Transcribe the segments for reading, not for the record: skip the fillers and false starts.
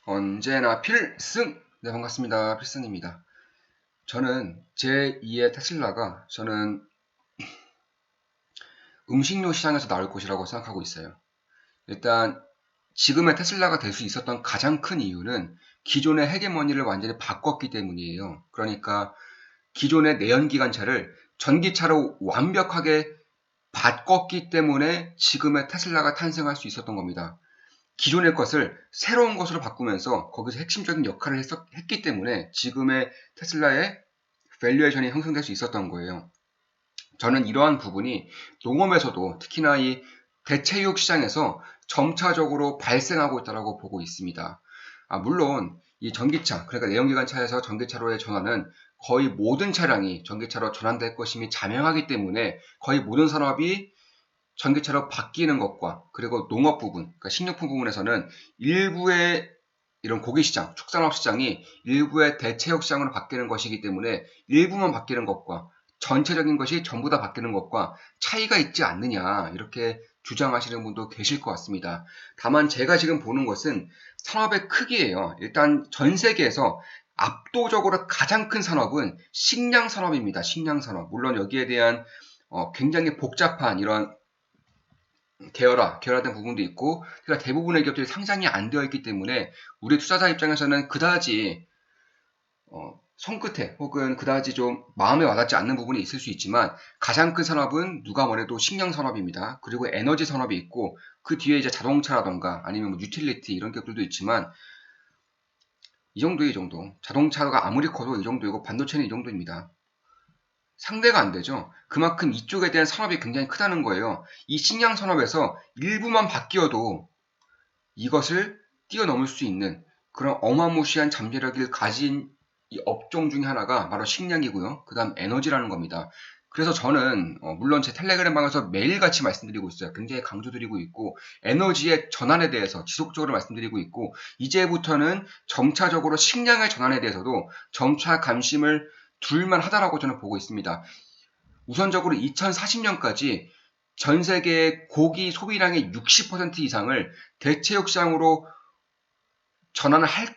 언제나 필승! 네, 반갑습니다. 필승입니다. 저는 제2의 테슬라가 저는 음식료 시장에서 나올 것이라고 생각하고 있어요. 일단 지금의 테슬라가 될 수 있었던 가장 큰 이유는 기존의 헤게모니를 완전히 바꿨기 때문이에요. 그러니까 기존의 내연기관차를 전기차로 완벽하게 바꿨기 때문에 지금의 테슬라가 탄생할 수 있었던 겁니다. 기존의 것을 새로운 것으로 바꾸면서 거기서 핵심적인 역할을 했기 때문에 지금의 테슬라의 밸류에이션이 형성될 수 있었던 거예요. 저는 이러한 부분이 농업에서도 특히나 이 대체육 시장에서 점차적으로 발생하고 있다고 보고 있습니다. 물론 이 전기차, 그러니까 내연기관차에서 전기차로의 전환은 거의 모든 차량이 전기차로 전환될 것임이 자명하기 때문에 거의 모든 산업이 전기차로 바뀌는 것과 그리고 농업 부분, 그러니까 식료품 부분에서는 일부의 이런 고기시장, 축산업 시장이 일부의 대체육 시장으로 바뀌는 것이기 때문에 일부만 바뀌는 것과 전체적인 것이 전부 다 바뀌는 것과 차이가 있지 않느냐 이렇게 주장하시는 분도 계실 것 같습니다. 다만 제가 지금 보는 것은 산업의 크기예요. 일단 전 세계에서 압도적으로 가장 큰 산업은 식량 산업입니다. 식량 산업. 물론 여기에 대한 굉장히 복잡한 이런 계열화된 부분도 있고, 그러니까 대부분의 기업들이 상장이 안 되어 있기 때문에 우리 투자자 입장에서는 그다지 손끝에 혹은 그다지 좀 마음에 와닿지 않는 부분이 있을 수 있지만 가장 큰 산업은 누가 뭐래도 식량 산업입니다. 그리고 에너지 산업이 있고 그 뒤에 이제 자동차라던가 아니면 뭐 유틸리티 이런 기업들도 있지만 이 정도. 자동차가 아무리 커도 이 정도이고 반도체는 이 정도입니다. 상대가 안 되죠. 그만큼 이쪽에 대한 산업이 굉장히 크다는 거예요. 이 식량 산업에서 일부만 바뀌어도 이것을 뛰어넘을 수 있는 그런 어마무시한 잠재력을 가진 이 업종 중에 하나가 바로 식량이고요. 그 다음 에너지라는 겁니다. 그래서 저는 물론 제 텔레그램 방에서 매일같이 말씀드리고 있어요. 굉장히 강조드리고 있고 에너지의 전환에 대해서 지속적으로 말씀드리고 있고 이제부터는 점차적으로 식량의 전환에 대해서도 점차 관심을 둘만 하다라고 저는 보고 있습니다. 우선적으로 2040년까지 전 세계의 고기 소비량의 60% 이상을 대체육 시장으로 전환될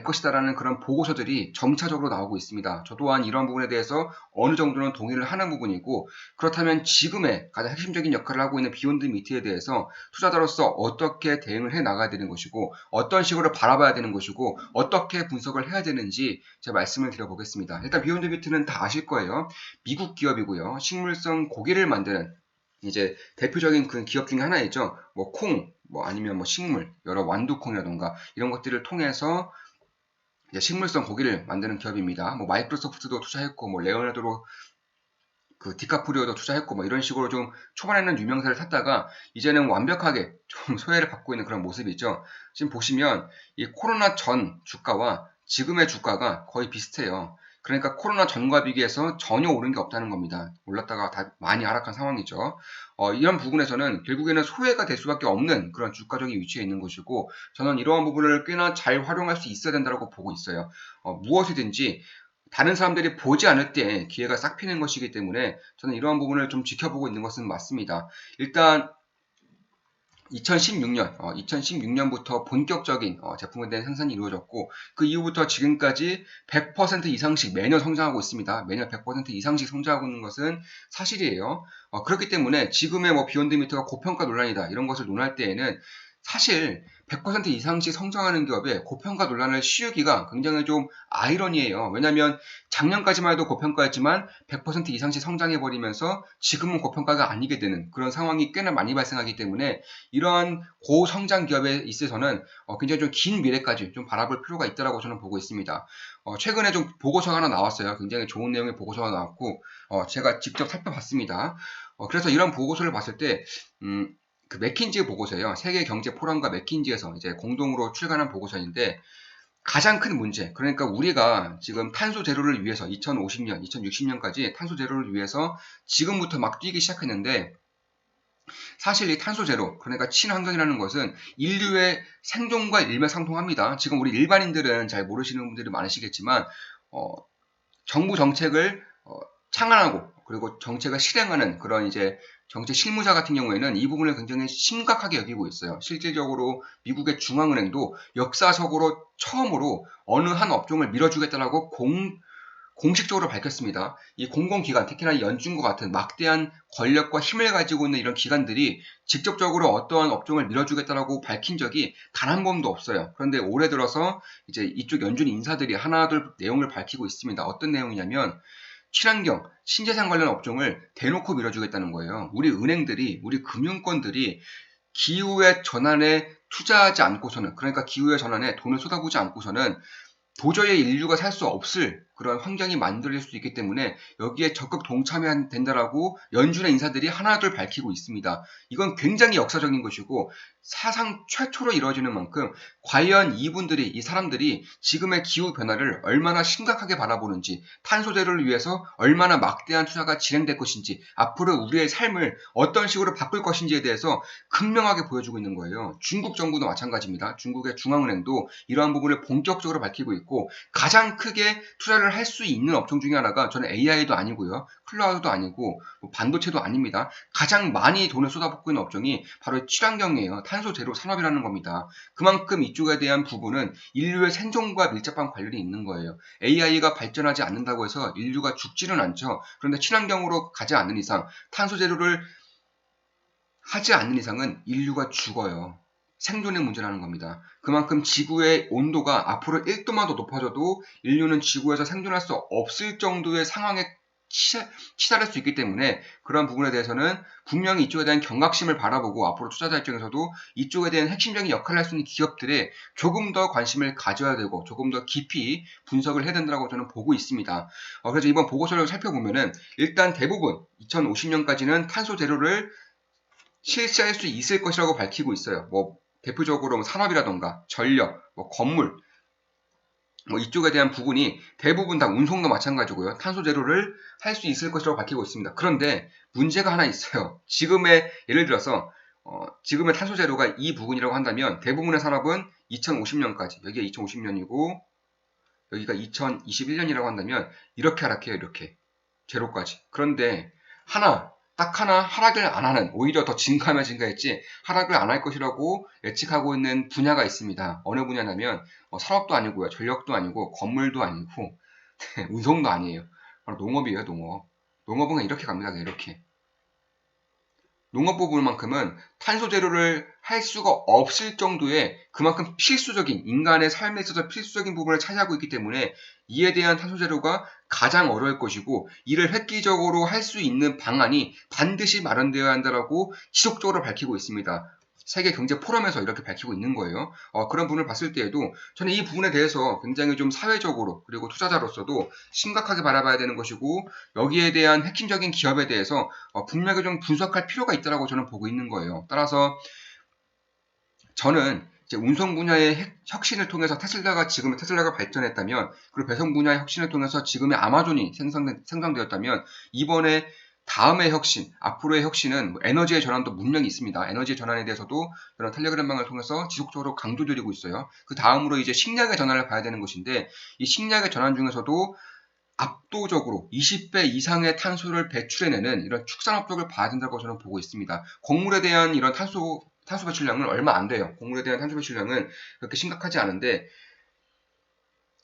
것이다라는 그런 보고서들이 점차적으로 나오고 있습니다. 저 또한 이런 부분에 대해서 어느 정도는 동의를 하는 부분이고, 그렇다면 지금의 가장 핵심적인 역할을 하고 있는 비욘드 미트에 대해서 투자자로서 어떻게 대응을 해 나가야 되는 것이고, 어떤 식으로 바라봐야 되는 것이고, 어떻게 분석을 해야 되는지 제가 말씀을 드려보겠습니다. 일단 비욘드 미트는 다 아실 거예요. 미국 기업이고요. 식물성 고기를 만드는 이제 대표적인 그 기업 중에 하나이죠. 뭐 콩, 뭐 아니면 뭐 식물, 여러 완두콩이라던가 이런 것들을 통해서 이제 식물성 고기를 만드는 기업입니다. 뭐 마이크로소프트도 투자했고, 뭐 레오나르도 그 디카프리오도 투자했고, 뭐 이런 식으로 좀 초반에는 유명세를 탔다가 이제는 완벽하게 좀 소외를 받고 있는 그런 모습이죠. 지금 보시면 이 코로나 전 주가와 지금의 주가가 거의 비슷해요. 그러니까 코로나 전과 비교해서 전혀 오른 게 없다는 겁니다. 올랐다가 다 많이 하락한 상황이죠. 이런 부분에서는 결국에는 소외가 될 수밖에 없는 그런 주가적인 위치에 있는 것이고, 저는 이러한 부분을 꽤나 잘 활용할 수 있어야 된다고 보고 있어요. 무엇이든지 다른 사람들이 보지 않을 때 기회가 싹 피는 것이기 때문에 저는 이러한 부분을 좀 지켜보고 있는 것은 맞습니다. 일단 2016년부터 본격적인 제품에 대한 생산이 이루어졌고 그 이후부터 지금까지 100% 이상씩 매년 성장하고 있습니다. 매년 100% 이상씩 성장하고 있는 것은 사실이에요. 그렇기 때문에 지금의 뭐 비욘드 미트가 고평가 논란이다 이런 것을 논할 때에는 사실 100% 이상씩 성장하는 기업에 고평가 논란을 씌우기가 굉장히 좀 아이러니해요. 왜냐하면 작년까지만 해도 고평가였지만 100% 이상씩 성장해버리면서 지금은 고평가가 아니게 되는 그런 상황이 꽤나 많이 발생하기 때문에 이러한 고성장 기업에 있어서는 굉장히 좀 긴 미래까지 좀 바라볼 필요가 있다고 저는 보고 있습니다. 최근에 좀 보고서가 하나 나왔어요. 굉장히 좋은 내용의 보고서가 나왔고 제가 직접 살펴봤습니다. 그래서 이런 보고서를 봤을 때 그 맥킨지 보고서예요. 세계 경제 포럼과 맥킨지에서 이제 공동으로 출간한 보고서인데 가장 큰 문제, 그러니까 우리가 지금 탄소 제로를 위해서 2050년, 2060년까지 탄소 제로를 위해서 지금부터 막 뛰기 시작했는데 사실 이 탄소 제로, 그러니까 친환경이라는 것은 인류의 생존과 일맥상통합니다. 지금 우리 일반인들은 잘 모르시는 분들이 많으시겠지만 정부 정책을 창안하고 그리고 정책을 실행하는 그런 이제 정책 실무자 같은 경우에는 이 부분을 굉장히 심각하게 여기고 있어요. 실질적으로 미국의 중앙은행도 역사적으로 처음으로 어느 한 업종을 밀어주겠다라고 공식적으로 밝혔습니다. 이 공공기관, 특히나 연준과 같은 막대한 권력과 힘을 가지고 있는 이런 기관들이 직접적으로 어떠한 업종을 밀어주겠다라고 밝힌 적이 단 한 번도 없어요. 그런데 올해 들어서 이제 이쪽 연준 인사들이 하나둘 내용을 밝히고 있습니다. 어떤 내용이냐면 친환경, 신재생 관련 업종을 대놓고 밀어주겠다는 거예요. 우리 은행들이, 우리 금융권들이 기후의 전환에 투자하지 않고서는, 그러니까 기후의 전환에 돈을 쏟아부지 않고서는 도저히 인류가 살 수 없을 그런 환경이 만들어질 수 있기 때문에 여기에 적극 동참해야 된다라고 연준의 인사들이 하나둘 밝히고 있습니다. 이건 굉장히 역사적인 것이고 사상 최초로 이루어지는 만큼 과연 이 사람들이 지금의 기후 변화를 얼마나 심각하게 바라보는지, 탄소 제로를 위해서 얼마나 막대한 투자가 진행될 것인지, 앞으로 우리의 삶을 어떤 식으로 바꿀 것인지에 대해서 극명하게 보여주고 있는 거예요. 중국 정부도 마찬가지입니다. 중국의 중앙은행도 이러한 부분을 본격적으로 밝히고 있고 가장 크게 투자를 할 수 있는 업종 중에 하나가 저는 AI도 아니고요. 클라우드도 아니고 뭐 반도체도 아닙니다. 가장 많이 돈을 쏟아붓고 있는 업종이 바로 친환경이에요. 탄소 제로 산업이라는 겁니다. 그만큼 이쪽에 대한 부분은 인류의 생존과 밀접한 관련이 있는 거예요. AI가 발전하지 않는다고 해서 인류가 죽지는 않죠. 그런데 친환경으로 가지 않는 이상, 탄소 제로를 하지 않는 이상은 인류가 죽어요. 생존의 문제라는 겁니다. 그만큼 지구의 온도가 앞으로 1도만 더 높아져도 인류는 지구에서 생존할 수 없을 정도의 상황에 치달을 수 있기 때문에 그런 부분에 대해서는 분명히 이쪽에 대한 경각심을 바라보고 앞으로 투자자 입장에서도 이쪽에 대한 핵심적인 역할을 할 수 있는 기업들에 조금 더 관심을 가져야 되고 조금 더 깊이 분석을 해야 된다고 저는 보고 있습니다. 그래서 이번 보고서를 살펴보면은 일단 대부분 2050년까지는 탄소 제로를 실시할 수 있을 것이라고 밝히고 있어요. 뭐 대표적으로 뭐 산업이라던가 전력, 뭐 건물, 뭐 이쪽에 대한 부분이 대부분 다 운송도 마찬가지고요. 탄소 제로를 할 수 있을 것이라고 밝히고 있습니다. 그런데 문제가 하나 있어요. 지금의 예를 들어서 지금의 탄소 제로가 이 부분이라고 한다면 대부분의 산업은 2050년까지 여기가 2050년이고 여기가 2021년이라고 한다면 이렇게 하락해요. 이렇게 제로까지. 그런데 딱 하나 하락을 안 하는, 오히려 더 증가하면 증가했지 하락을 안 할 것이라고 예측하고 있는 분야가 있습니다. 어느 분야냐면 산업도 아니고요. 전력도 아니고 건물도 아니고 운송도 아니에요. 바로 농업이에요. 농업. 농업은 그냥 이렇게 갑니다. 그냥 이렇게. 농업 부분만큼은 탄소 제로를 할 수가 없을 정도의 그만큼 필수적인 인간의 삶에 있어서 필수적인 부분을 차지하고 있기 때문에 이에 대한 탄소 제로가 가장 어려울 것이고 이를 획기적으로 할 수 있는 방안이 반드시 마련되어야 한다라고 지속적으로 밝히고 있습니다. 세계 경제 포럼에서 이렇게 밝히고 있는 거예요. 그런 부분을 봤을 때에도 저는 이 부분에 대해서 굉장히 좀 사회적으로 그리고 투자자로서도 심각하게 바라봐야 되는 것이고 여기에 대한 핵심적인 기업에 대해서 분명히 좀 분석할 필요가 있다고 저는 보고 있는 거예요. 따라서 저는 이제 운송 분야의 혁신을 통해서 지금의 테슬라가 발전했다면 그리고 배송 분야의 혁신을 통해서 지금의 아마존이 생성되었다면 이번에 다음의 혁신, 앞으로의 혁신은 에너지의 전환도 분명히 있습니다. 에너지의 전환에 대해서도 저는 텔레그램방을 통해서 지속적으로 강조드리고 있어요. 그 다음으로 이제 식량의 전환을 봐야 되는 것인데 이 식량의 전환 중에서도 압도적으로 20배 이상의 탄소를 배출해내는 이런 축산업 쪽을 봐야 된다고 저는 보고 있습니다. 곡물에 대한 이런 탄소 배출량은 얼마 안 돼요. 곡물에 대한 탄소 배출량은 그렇게 심각하지 않은데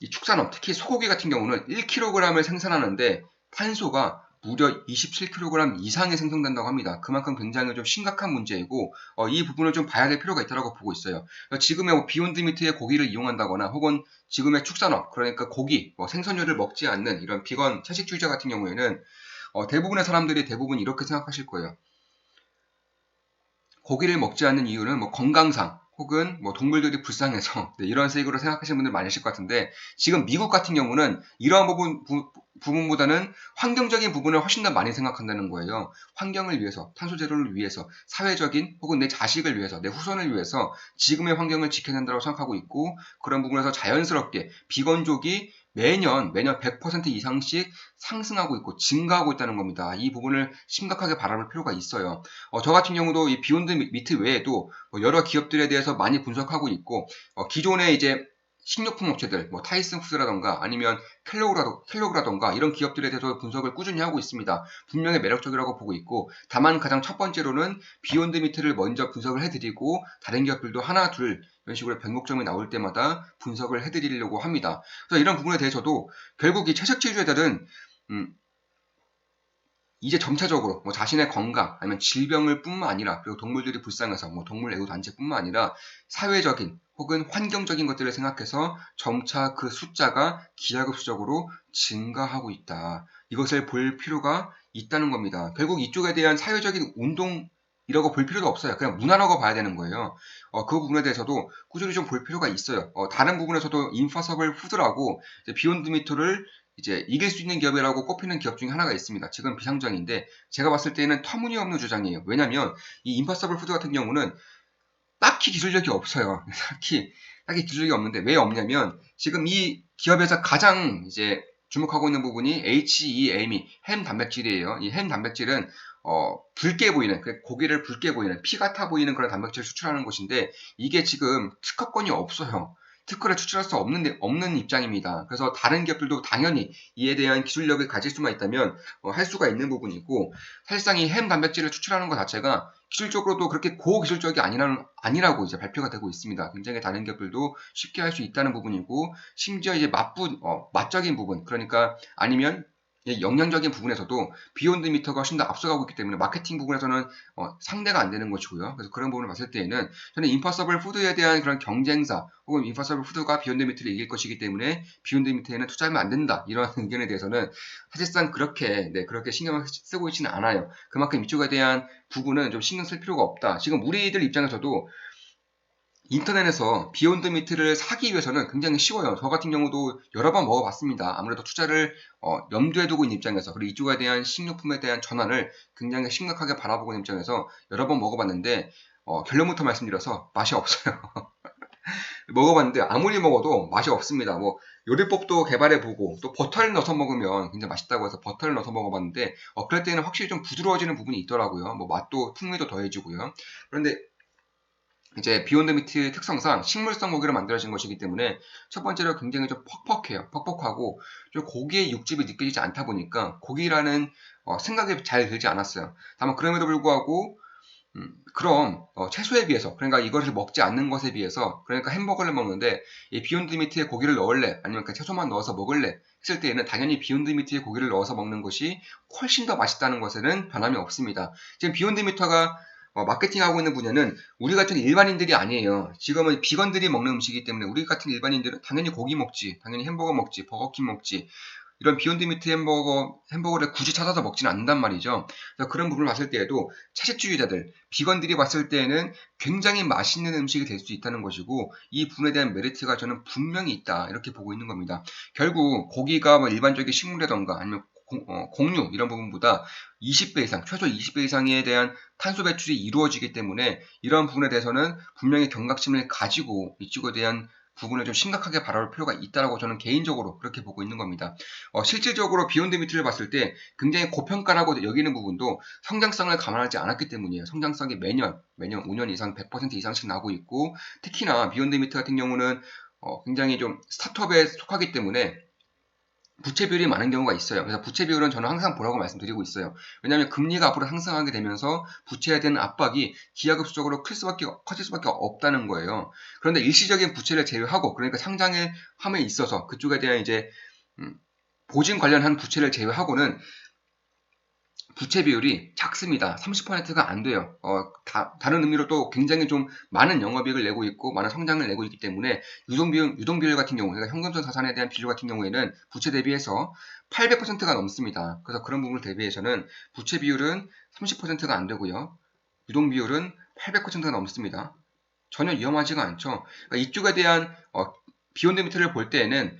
이 축산업, 특히 소고기 같은 경우는 1kg을 생산하는데 탄소가 무려 27kg 이상이 생성된다고 합니다. 그만큼 굉장히 좀 심각한 문제이고 이 부분을 좀 봐야 될 필요가 있다고 보고 있어요. 지금의 비욘드 미트의 고기를 이용한다거나 혹은 지금의 축산업, 그러니까 고기, 생선류를 먹지 않는 이런 비건 채식주의자 같은 경우에는 대부분의 사람들이 대부분 이렇게 생각하실 거예요. 고기를 먹지 않는 이유는 건강상 혹은 동물들이 불쌍해서 이런 식으로 생각하시는 분들 많으실 것 같은데 지금 미국 같은 경우는 이러한 부분보다는 환경적인 부분을 훨씬 더 많이 생각한다는 거예요. 환경을 위해서, 탄소 제로를 위해서, 사회적인 혹은 내 자식을 위해서, 내 후손을 위해서 지금의 환경을 지켜낸다고 생각하고 있고 그런 부분에서 자연스럽게 비건족이 매년 100% 이상씩 상승하고 있고 증가하고 있다는 겁니다. 이 부분을 심각하게 바라볼 필요가 있어요. 저 같은 경우도 이 비욘드 미트 외에도 여러 기업들에 대해서 많이 분석하고 있고 기존에 이제 식료품 업체들, 뭐 타이슨 푸드라던가 아니면 켈로그라던가 이런 기업들에 대해서 분석을 꾸준히 하고 있습니다. 분명히 매력적이라고 보고 있고, 다만 가장 첫 번째로는 비욘드 미트를 먼저 분석을 해드리고 다른 기업들도 하나 둘 이런 식으로 변곡점이 나올 때마다 분석을 해드리려고 합니다. 그래서 이런 부분에 대해서도 결국 이 채식주의자들은 이제 점차적으로 뭐 자신의 건강 아니면 질병을 뿐만 아니라, 그리고 동물들이 불쌍해서 뭐 동물 애호 단체뿐만 아니라 사회적인 혹은 환경적인 것들을 생각해서 점차 그 숫자가 기하급수적으로 증가하고 있다. 이것을 볼 필요가 있다는 겁니다. 결국 이쪽에 대한 사회적인 운동이라고 볼 필요도 없어요. 그냥 문화라고 봐야 되는 거예요. 그 부분에 대해서도 꾸준히 좀 볼 필요가 있어요. 다른 부분에서도 임파서블 푸드라고 비욘드 미트를 이제 이길 수 있는 기업이라고 꼽히는 기업 중에 하나가 있습니다. 지금 비상장인데 제가 봤을 때는 터무니없는 주장이에요. 왜냐하면 이 임파서블 푸드 같은 경우는 딱히 기술력이 없어요. 딱히 기술력이 없는데, 왜 없냐면 지금 이 기업에서 가장 이제 주목하고 있는 부분이 HEM이 햄 단백질이에요. 이 햄 단백질은 붉게 보이는, 고기를 붉게 보이는, 피 같아 보이는 그런 단백질을 수출하는 것인데, 이게 지금 특허권이 없어요. 특허를 추출할 수 없는 입장입니다. 그래서 다른 기업들도 당연히 이에 대한 기술력을 가질 수만 있다면 할 수가 있는 부분이고, 사실상 이 햄 단백질을 추출하는 것 자체가 기술적으로도 그렇게 고기술적이 아니라고 이제 발표가 되고 있습니다. 굉장히 다른 기업들도 쉽게 할 수 있다는 부분이고, 심지어 이제 맛적인 부분, 그러니까 아니면 영양적인 부분에서도 비욘드 미터가 훨씬 더 앞서가고 있기 때문에 마케팅 부분에서는 상대가 안 되는 것이고요. 그래서 그런 부분을 봤을 때에는 저는 임파서블 푸드에 대한 그런 경쟁사, 혹은 임파서블 푸드가 비욘드 미트를 이길 것이기 때문에 비욘드 미트에는 투자하면 안 된다, 이런 의견에 대해서는 사실상 그렇게 신경을 쓰고 있지는 않아요. 그만큼 이쪽에 대한 부분은 좀 신경 쓸 필요가 없다. 지금 우리들 입장에서도 인터넷에서 비욘드 미트를 사기 위해서는 굉장히 쉬워요. 저 같은 경우도 여러 번 먹어봤습니다. 아무래도 투자를 염두에 두고 있는 입장에서, 그리고 이쪽에 대한 식료품에 대한 전환을 굉장히 심각하게 바라보고 있는 입장에서 여러 번 먹어봤는데 결론부터 말씀드려서 맛이 없어요. 먹어봤는데 아무리 먹어도 맛이 없습니다. 뭐 요리법도 개발해보고 또 버터를 넣어서 먹으면 굉장히 맛있다고 해서 버터를 넣어서 먹어봤는데 그럴 때는 확실히 좀 부드러워지는 부분이 있더라고요. 뭐 맛도 풍미도 더해지고요. 그런데 이제 비욘드 미트의 특성상 식물성 고기로 만들어진 것이기 때문에 첫 번째로 굉장히 좀 퍽퍽해요. 퍽퍽하고 좀 고기의 육즙이 느껴지지 않다 보니까 고기라는 생각이 잘 들지 않았어요. 다만 그럼에도 불구하고 그럼 채소에 비해서, 그러니까 이것을 먹지 않는 것에 비해서, 그러니까 햄버거를 먹는데 이 비욘드 미트에 고기를 넣을래 아니면 그 채소만 넣어서 먹을래 했을 때에는 당연히 비욘드 미트에 고기를 넣어서 먹는 것이 훨씬 더 맛있다는 것에는 변함이 없습니다. 지금 비욘드 미트가 마케팅하고 있는 분야는 우리 같은 일반인들이 아니에요. 지금은 비건들이 먹는 음식이기 때문에 우리 같은 일반인들은 당연히 고기 먹지, 당연히 햄버거 먹지, 버거킹 먹지, 이런 비욘드 미트 햄버거를 굳이 찾아서 먹지는 않는단 말이죠. 그래서 그런 부분을 봤을 때에도 채식주의자들, 비건들이 봤을 때에는 굉장히 맛있는 음식이 될 수 있다는 것이고, 이 부분에 대한 메리트가 저는 분명히 있다, 이렇게 보고 있는 겁니다. 결국 고기가 뭐 일반적인 식물이라던가 아니면 공유 이런 부분보다 20배 이상, 최소 20배 이상에 대한 탄소 배출이 이루어지기 때문에 이런 부분에 대해서는 분명히 경각심을 가지고 이쪽에 대한 부분을 좀 심각하게 바라볼 필요가 있다라고 저는 개인적으로 그렇게 보고 있는 겁니다. 실질적으로 비욘드 미트를 봤을 때 굉장히 고평가라고 여기는 부분도 성장성을 감안하지 않았기 때문이에요. 성장성이 매년 5년 이상 100% 이상씩 나고 있고, 특히나 비욘드 미트 같은 경우는 굉장히 좀 스타트업에 속하기 때문에 부채 비율이 많은 경우가 있어요. 그래서 부채 비율은 저는 항상 보라고 말씀드리고 있어요. 왜냐하면 금리가 앞으로 상승하게 되면서 부채에 대한 압박이 기하급수적으로 커질 수밖에 없다는 거예요. 그런데 일시적인 부채를 제외하고, 그러니까 상장을 함에 있어서 그쪽에 대한 이제 보증 관련한 부채를 제외하고는 부채 비율이 작습니다. 30%가 안 돼요. 다른 의미로 또 굉장히 좀 많은 영업이익을 내고 있고 많은 성장을 내고 있기 때문에 유동비율 같은 경우, 그러니까 현금성 자산에 대한 비율 같은 경우에는 부채 대비해서 800%가 넘습니다. 그래서 그런 부분을 대비해서는 부채 비율은 30%가 안 되고요. 유동비율은 800%가 넘습니다. 전혀 위험하지가 않죠. 그러니까 이쪽에 대한 비욘드 미트를 볼 때에는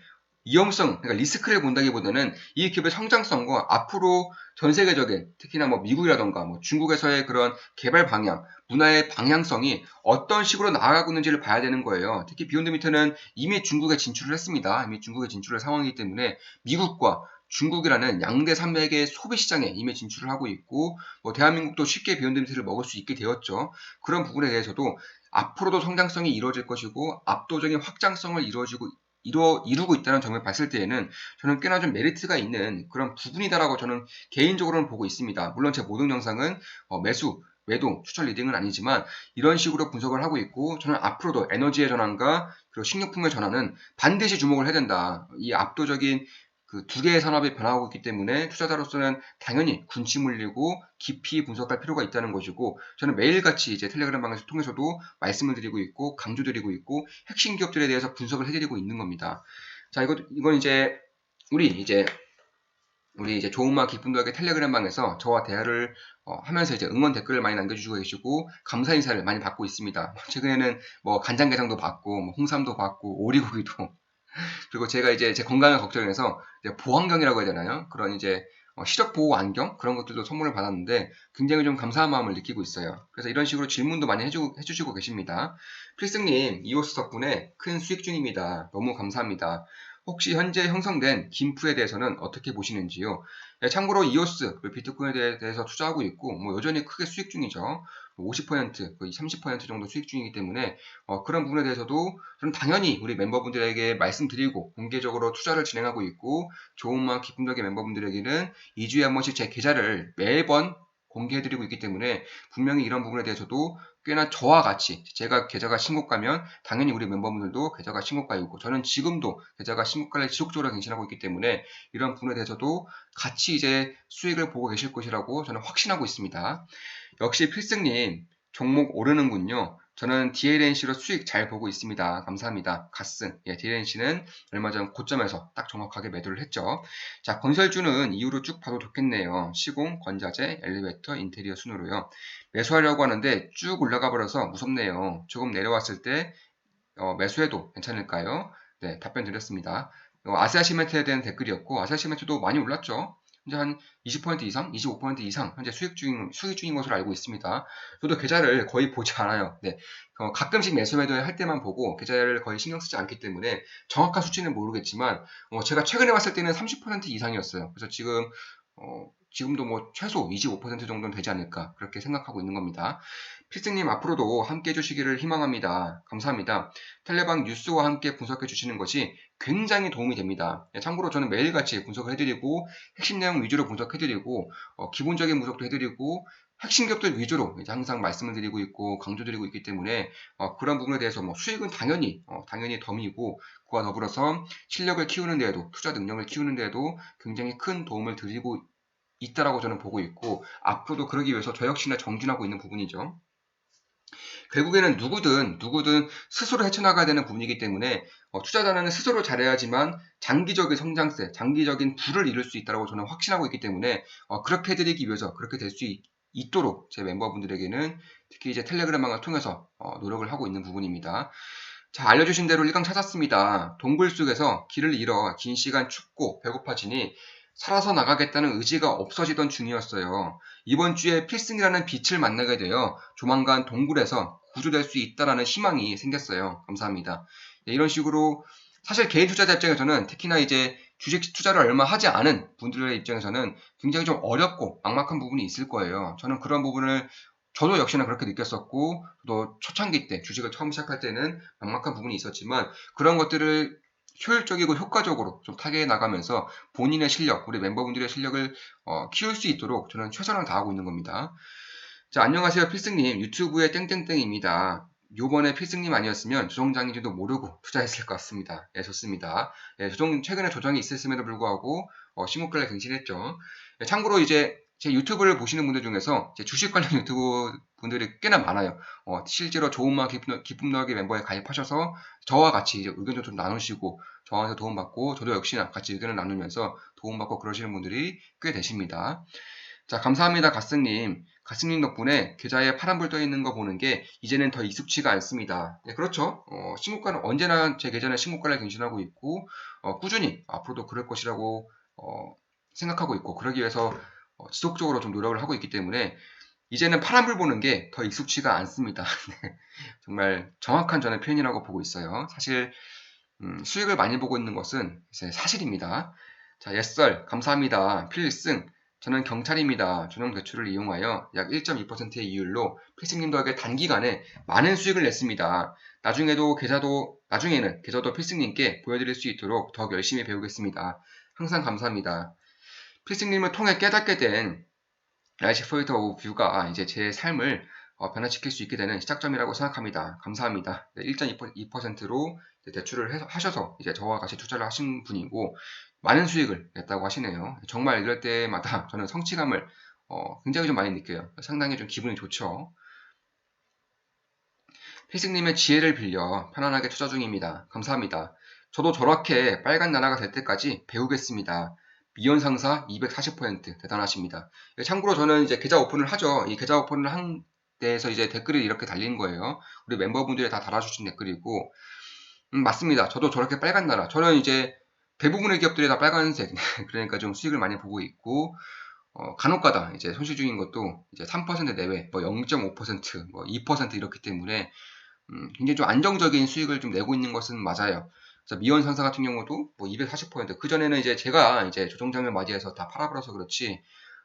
위험성, 그러니까 리스크를 본다기보다는 이 기업의 성장성과 앞으로 전 세계적인, 특히나 뭐 미국이라던가 뭐 중국에서의 그런 개발 방향, 문화의 방향성이 어떤 식으로 나아가고 있는지를 봐야 되는 거예요. 특히 비욘드 미트는 이미 중국에 진출을 했습니다. 이미 중국에 진출을 상황이기 때문에 미국과 중국이라는 양대 산맥의 소비 시장에 이미 진출을 하고 있고, 뭐 대한민국도 쉽게 비욘드 미트를 먹을 수 있게 되었죠. 그런 부분에 대해서도 앞으로도 성장성이 이루어질 것이고 압도적인 확장성을 이루고 있다는 점을 봤을 때에는 저는 꽤나 좀 메리트가 있는 그런 부분이다라고 저는 개인적으로는 보고 있습니다. 물론 제 모든 영상은 매수, 매도, 추천 리딩은 아니지만 이런 식으로 분석을 하고 있고 저는 앞으로도 에너지의 전환과 그리고 식료품의 전환은 반드시 주목을 해야 된다. 이 압도적인 그 두 개의 산업이 변화하고 있기 때문에 투자자로서는 당연히 군침 흘리고 깊이 분석할 필요가 있다는 것이고 저는 매일같이 이제 텔레그램 방에서 통해서도 말씀을 드리고 있고 강조드리고 있고 핵심 기업들에 대해서 분석을 해드리고 있는 겁니다. 자, 이건 이제 우리 이제 좋은마 기쁨도하게 텔레그램 방에서 저와 대화를 하면서 이제 응원 댓글을 많이 남겨주시고 계시고 감사 인사를 많이 받고 있습니다. 최근에는 뭐 간장게장도 받고 뭐 홍삼도 받고 오리고기도 그리고 제가 이제 제 건강을 걱정해서 이제 보안경이라고 해야 되나요? 그런 이제 시력 보호 안경 그런 것들도 선물을 받았는데 굉장히 좀 감사한 마음을 느끼고 있어요. 그래서 이런 식으로 질문도 많이 해주시고 계십니다. 필승님, 이오스 덕분에 큰 수익 중입니다. 너무 감사합니다. 혹시 현재 형성된 김프에 대해서는 어떻게 보시는지요? 네, 참고로 이오스, 비트코인에 대해서 투자하고 있고, 뭐 여전히 크게 수익 중이죠. 50%, 거의 30% 정도 수익 중이기 때문에 그런 부분에 대해서도 저는 당연히 우리 멤버분들에게 말씀드리고 공개적으로 투자를 진행하고 있고 좋은 마음 기쁨덕의 멤버분들에게는 2주에 한 번씩 제 계좌를 매번 공개해드리고 있기 때문에 분명히 이런 부분에 대해서도 꽤나 저와 같이 제가 계좌가 신고가면 당연히 우리 멤버분들도 계좌가 신고가이고 저는 지금도 계좌가 신고가를 지속적으로 갱신하고 있기 때문에 이런 부분에 대해서도 같이 이제 수익을 보고 계실 것이라고 저는 확신하고 있습니다. 역시 필승님 종목 오르는군요. 저는 DLNC로 수익 잘 보고 있습니다. 감사합니다. 갓슨. 예, DLNC는 얼마 전 고점에서 딱 정확하게 매도를 했죠. 자, 건설주는 이후로 쭉 봐도 좋겠네요. 시공, 건자재, 엘리베이터, 인테리어 순으로요. 매수하려고 하는데 쭉 올라가 버려서 무섭네요. 조금 내려왔을 때 매수해도 괜찮을까요? 네, 답변 드렸습니다. 아시아시멘트에 대한 댓글이었고 아시아시멘트도 많이 올랐죠. 현재 한 20% 이상, 25% 이상 현재 수익 중인 것으로 알고 있습니다. 저도 계좌를 거의 보지 않아요. 네, 가끔씩 매수 할 때만 보고 계좌를 거의 신경 쓰지 않기 때문에 정확한 수치는 모르겠지만 제가 최근에 봤을 때는 30% 이상이었어요. 그래서 지금도 뭐 최소 25% 정도는 되지 않을까 그렇게 생각하고 있는 겁니다. 필승님 앞으로도 함께 해주시기를 희망합니다. 감사합니다. 텔레방 뉴스와 함께 분석해 주시는 것이 굉장히 도움이 됩니다. 참고로 저는 매일같이 분석을 해드리고 핵심 내용 위주로 분석해드리고 기본적인 분석도 해드리고 핵심 기업들 위주로 이제 항상 말씀을 드리고 있고 강조드리고 있기 때문에 그런 부분에 대해서 뭐 수익은 당연히 덤이고 그와 더불어서 실력을 키우는 데에도 투자 능력을 키우는 데에도 굉장히 큰 도움을 드리고 있다라고 저는 보고 있고 앞으로도 그러기 위해서 저 역시나 정진하고 있는 부분이죠. 결국에는 누구든 스스로 헤쳐나가야 되는 부분이기 때문에 투자자는 스스로 잘해야지만 장기적인 성장세, 장기적인 부를 이룰 수 있다고 저는 확신하고 있기 때문에 그렇게 해드리기 위해서 그렇게 될 수 있도록 제 멤버분들에게는 특히 이제 텔레그램망을 통해서 노력을 하고 있는 부분입니다. 자, 알려주신 대로 1강 찾았습니다. 동굴 속에서 길을 잃어 긴 시간 춥고 배고파지니 살아서 나가겠다는 의지가 없어지던 중이었어요. 이번 주에 필승이라는 빛을 만나게 되어 조만간 동굴에서 구조될 수 있다라는 희망이 생겼어요. 감사합니다. 네, 이런 식으로 사실 개인 투자자 입장에서는 특히나 이제 주식 투자를 얼마 하지 않은 분들의 입장에서는 굉장히 좀 어렵고 막막한 부분이 있을 거예요. 저는 그런 부분을 저도 역시나 그렇게 느꼈었고, 또 초창기 때 주식을 처음 시작할 때는 막막한 부분이 있었지만 그런 것들을 효율적이고 효과적으로 좀 타개해 나가면서 본인의 실력, 우리 멤버분들의 실력을 키울 수 있도록 저는 최선을 다하고 있는 겁니다. 자, 안녕하세요, 필승님. 유튜브의 땡땡땡입니다. 요번에 필승님 아니었으면 조정장인지도 모르고 투자했을 것 같습니다. 예, 좋습니다. 예, 최근에 조정이 있었음에도 불구하고 신고가를 갱신했죠. 예, 참고로 이제 제 유튜브를 보시는 분들 중에서 제 주식 관련 유튜브 분들이 꽤나 많아요. 실제로 좋은마 기쁨 너기 멤버에 가입하셔서 저와 같이 이제 의견도 좀 나누시고 저한테 도움받고 저도 역시나 같이 의견을 나누면서 도움받고 그러시는 분들이 꽤 되십니다. 자, 감사합니다, 갓승님. 갓승님 덕분에 계좌에 파란불 떠 있는 거 보는 게 이제는 더 익숙치가 않습니다. 네, 그렇죠. 신고가는 언제나 제 계좌는 신고가를 갱신하고 있고, 꾸준히 앞으로도 그럴 것이라고 생각하고 있고, 그러기 위해서 지속적으로 좀 노력을 하고 있기 때문에 이제는 파란불 보는 게 더 익숙치가 않습니다. 네, 정말 정확한 저는 표현이라고 보고 있어요. 사실 수익을 많이 보고 있는 것은 이제 사실입니다. 자, 옛설 감사합니다. 필승. 저는 경찰입니다. 전용대출을 이용하여 약 1.2%의 이율로 필승님들에게 단기간에 많은 수익을 냈습니다. 나중에는 계좌도 필승님께 보여드릴 수 있도록 더욱 열심히 배우겠습니다. 항상 감사합니다. 필승님을 통해 깨닫게 된 라이시 포인트 오브 뷰가 이제 제 삶을 변화시킬 수 있게 되는 시작점이라고 생각합니다. 감사합니다. 1.2%로 대출을 하셔서 이제 저와 같이 투자를 하신 분이고 많은 수익을 냈다고 하시네요. 정말 이럴 때마다 저는 성취감을 굉장히 좀 많이 느껴요. 상당히 좀 기분이 좋죠. 필승님의 지혜를 빌려 편안하게 투자 중입니다. 감사합니다. 저도 저렇게 빨간 나라가 될 때까지 배우겠습니다. 미연 상사 240% 대단하십니다. 참고로 저는 이제 계좌 오픈을 하죠. 이 계좌 오픈을 한 데에서 이제 댓글이 이렇게 달린 거예요. 우리 멤버분들이 다 달아주신 댓글이고, 맞습니다. 저도 저렇게 빨간 나라. 저는 이제 대부분의 기업들이 다 빨간색. 그러니까 좀 수익을 많이 보고 있고, 간혹가다 이제 손실 중인 것도 이제 3% 내외, 뭐 0.5%, 뭐 2% 이렇기 때문에 굉장히 좀 안정적인 수익을 좀 내고 있는 것은 맞아요. 그래서 미연 상사 같은 경우도 뭐 240%, 그전에는 이제 제가 이제 조정장을 맞이해서 다 팔아버려서 그렇지,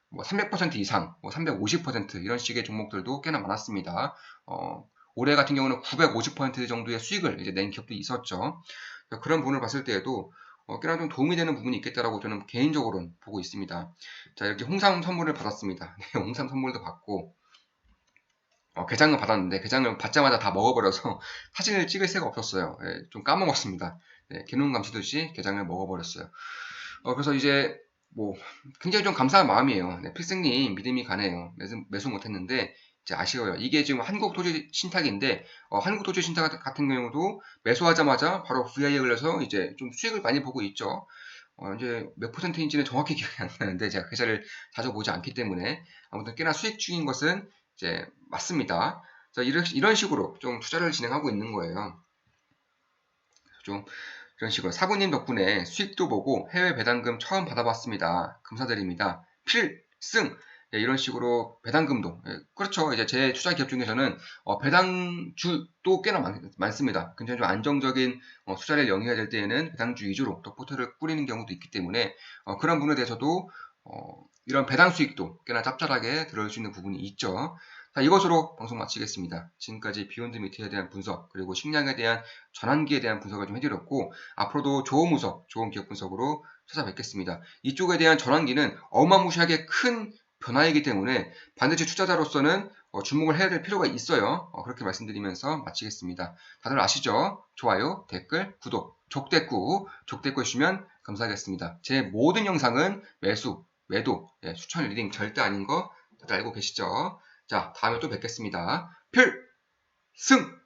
뭐 300% 이상, 뭐 350% 이런 식의 종목들도 꽤나 많았습니다. 올해 같은 경우는 950% 정도의 수익을 이제 낸 기업도 있었죠. 그런 부분을 봤을 때에도 꽤나 좀 도움이 되는 부분이 있겠다라고 저는 개인적으로는 보고 있습니다. 자, 이렇게 홍삼 선물을 받았습니다. 네, 홍삼 선물도 받고, 게장을 받았는데 게장을 받자마자 다 먹어버려서 사진을 찍을 새가 없었어요. 예, 좀 까먹었습니다. 네, 기능 감시듯이 게장을 먹어버렸어요. 그래서 이제 뭐 굉장히 좀 감사한 마음이에요. 네, 필승님 믿음이 가네요. 매수 못했는데 이제 아쉬워요. 이게 지금 한국토지 신탁인데 한국토지 신탁 같은 경우도 매수하자마자 바로 VI에 걸려서 이제 좀 수익을 많이 보고 있죠. 이제 몇 퍼센트인지는 정확히 기억이 안 나는데 제가 계좌를 자주 보지 않기 때문에 아무튼 꽤나 수익 중인 것은 이제 맞습니다. 자, 이런 식으로 좀 투자를 진행하고 있는 거예요. 좀 이런 식으로 사부님 덕분에 수익도 보고 해외 배당금 처음 받아봤습니다. 감사드립니다. 필승! 예, 이런 식으로 배당금도 그렇죠. 이제 제 투자 기업 중에서는 배당주도 꽤나 많습니다. 굉장히 좀 안정적인 투자를 영위해야 될 때에는 배당주 위주로 또 포트를 꾸리는 경우도 있기 때문에 그런 부분에 대해서도 이런 배당 수익도 꽤나 짭짤하게 들어올 수 있는 부분이 있죠. 자, 이것으로 방송 마치겠습니다. 지금까지 비욘드 미트에 대한 분석, 그리고 식량에 대한 전환기에 대한 분석을 좀 해드렸고, 앞으로도 좋은 분석, 좋은 기업 분석으로 찾아뵙겠습니다. 이쪽에 대한 전환기는 어마무시하게 큰 변화이기 때문에 반드시 투자자로서는 주목을 해야 될 필요가 있어요. 그렇게 말씀드리면서 마치겠습니다. 다들 아시죠? 좋아요, 댓글, 구독, 족댓구 해주시면 감사하겠습니다. 제 모든 영상은 매수, 매도, 추천 리딩 절대 아닌 거 다들 알고 계시죠? 자, 다음에 또 뵙겠습니다. 필승!